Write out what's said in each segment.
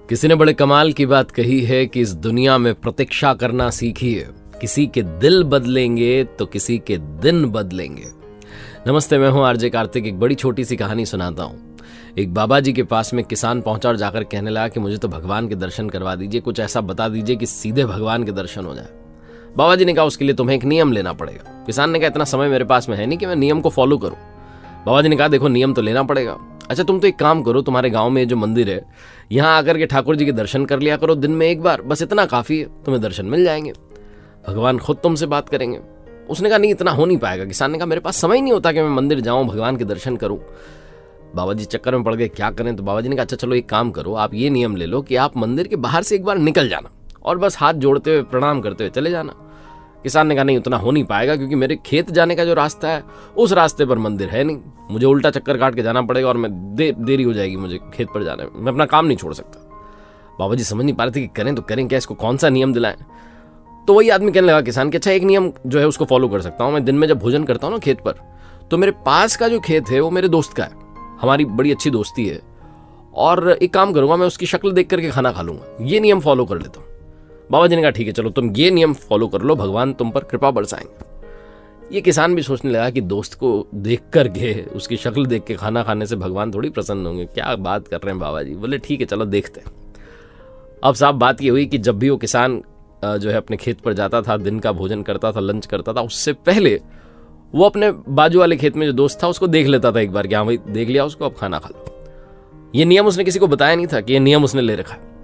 किसी ने बड़े कमाल की बात कही है कि इस दुनिया में प्रतीक्षा करना सीखिए। किसी के दिल बदलेंगे तो किसी के दिन बदलेंगे। नमस्ते, मैं हूं आरजे कार्तिक। एक बड़ी छोटी सी कहानी सुनाता हूं। एक बाबा जी के पास में किसान पहुंचा और जाकर कहने लगा कि मुझे तो भगवान के दर्शन करवा दीजिए, कुछ ऐसा बता दीजिए कि सीधे भगवान के दर्शन हो जाए। बाबा जी ने कहा उसके लिए तुम्हें एक नियम लेना पड़ेगा। किसान ने कहा इतना समय मेरे पास में है नहीं कि मैं नियम को फॉलो करूं। बाबा जी ने कहा देखो नियम तो लेना पड़ेगा। अच्छा तुम तो एक काम करो, तुम्हारे गांव में जो मंदिर है यहाँ आकर के ठाकुर जी के दर्शन कर लिया करो दिन में एक बार, बस इतना काफी है, तुम्हें दर्शन मिल जाएंगे, भगवान खुद तुमसे बात करेंगे। उसने कहा नहीं इतना हो नहीं पाएगा। किसान ने कहा मेरे पास समय नहीं होता कि मैं मंदिर जाऊं भगवान के दर्शन करूं। बाबा जी चक्कर में पड़ गए, क्या करें। तो बाबा जी ने कहा अच्छा चलो एक काम करो, आप ये नियम ले लो कि आप मंदिर के बाहर से एक बार निकल जाना और बस हाथ जोड़ते हुए प्रणाम करते हुए चले जाना। किसान ने कहा नहीं उतना हो नहीं पाएगा क्योंकि मेरे खेत जाने का जो रास्ता है उस रास्ते पर मंदिर है नहीं, मुझे उल्टा चक्कर काट के जाना पड़ेगा और मैं देरी हो जाएगी मुझे खेत पर जाने में, मैं अपना काम नहीं छोड़ सकता। बाबा जी समझ नहीं पा रहे थे कि करें तो करें क्या, इसको कौन सा नियम दिलाएं। तो वही आदमी कहने लगा किसान के अच्छा एक नियम जो है उसको फॉलो कर सकता हूँ। मैं दिन में जब भोजन करता हूँ ना खेत पर, तो मेरे पास का जो खेत है वो मेरे दोस्त का है, हमारी बड़ी अच्छी दोस्ती है, और एक काम करूंगा मैं उसकी शक्ल देख करके खाना खा लूंगा, ये नियम फॉलो कर लेता हूँ। बाबा जी ने कहा ठीक है चलो तुम ये नियम फॉलो कर लो, भगवान तुम पर कृपा बरसाएंगे। ये किसान भी सोचने लगा कि दोस्त को देख करके उसकी शक्ल देख के खाना खाने से भगवान थोड़ी प्रसन्न होंगे, क्या बात कर रहे हैं बाबा जी। बोले ठीक है चलो देखते हैं। अब साहब बात ये हुई कि जब भी वो किसान जो है अपने खेत पर जाता था, दिन का भोजन करता था, लंच करता था, उससे पहले वो अपने बाजू वाले खेत में जो दोस्त था उसको देख लेता था एक बार कि हाँ भाई देख लिया उसको, अब खाना खा लो। ये नियम उसने किसी को बताया नहीं था कि ये नियम उसने ले रखा है।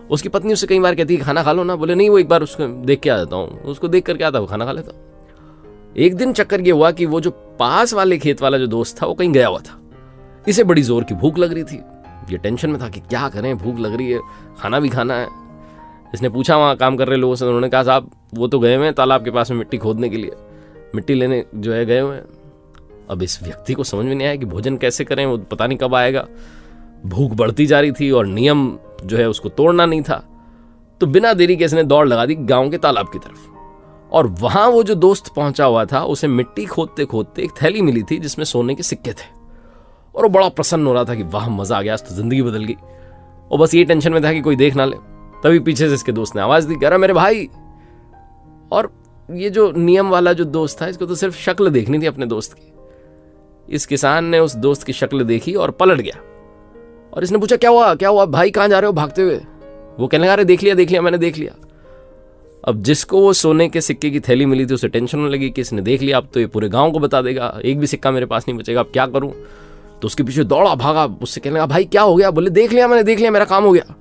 उसकी पत्नी उससे कई बार कहती है खाना खा लो ना, बोले नहीं वो एक बार उसको देख के आ जाता हूँ, उसको देख करके आता वो खाना खा लेता। एक दिन चक्कर ये हुआ कि वो जो पास वाले खेत वाला जो दोस्त था वो कहीं गया हुआ था। इसे बड़ी जोर की भूख लग रही थी, ये टेंशन में था कि क्या करें, भूख लग रही है, खाना भी खाना है। इसने पूछा वहाँ काम कर रहे लोगों से, उन्होंने कहा साहब वो तो गए हुए हैं तालाब के पास में मिट्टी खोदने के लिए, मिट्टी लेने जो है गए हुए हैं। अब इस व्यक्ति को समझ में नहीं आया कि भोजन कैसे करें, वो पता नहीं कब आएगा। भूख बढ़ती जा रही थी और नियम जो है उसको तोड़ना नहीं था। तो बिना देरी के इसने दौड़ लगा दी गांव के तालाब की तरफ, और वहां वो जो दोस्त पहुंचा हुआ था उसे मिट्टी खोदते खोदते एक थैली मिली थी जिसमें सोने के सिक्के थे, और वो बड़ा प्रसन्न हो रहा था कि वाह मजा आ गया, आज तो जिंदगी बदल गई। और बस ये टेंशन में था कि कोई देख ना ले। तभी पीछे से इसके दोस्त ने आवाज दी, कह रहा मेरे भाई। और ये जो नियम वाला जो दोस्त था इसको तो सिर्फ शक्ल देखनी थी अपने दोस्त की। इस किसान ने उस दोस्त की शक्ल देखी और पलट गया, और इसने पूछा क्या हुआ भाई, कहां जा रहे हो भागते हुए। वो कहने लगा अरे देख लिया मैंने देख लिया। अब जिसको वो सोने के सिक्के की थैली मिली थी उसे टेंशन होने लगी कि इसने देख लिया, अब तो ये पूरे गांव को बता देगा, एक भी सिक्का मेरे पास नहीं बचेगा, अब क्या करूं। तो उसके पीछे दौड़ा भागा, उससे कहने लगा भाई क्या हो गया। बोले देख लिया मैंने, मेरा काम हो गया।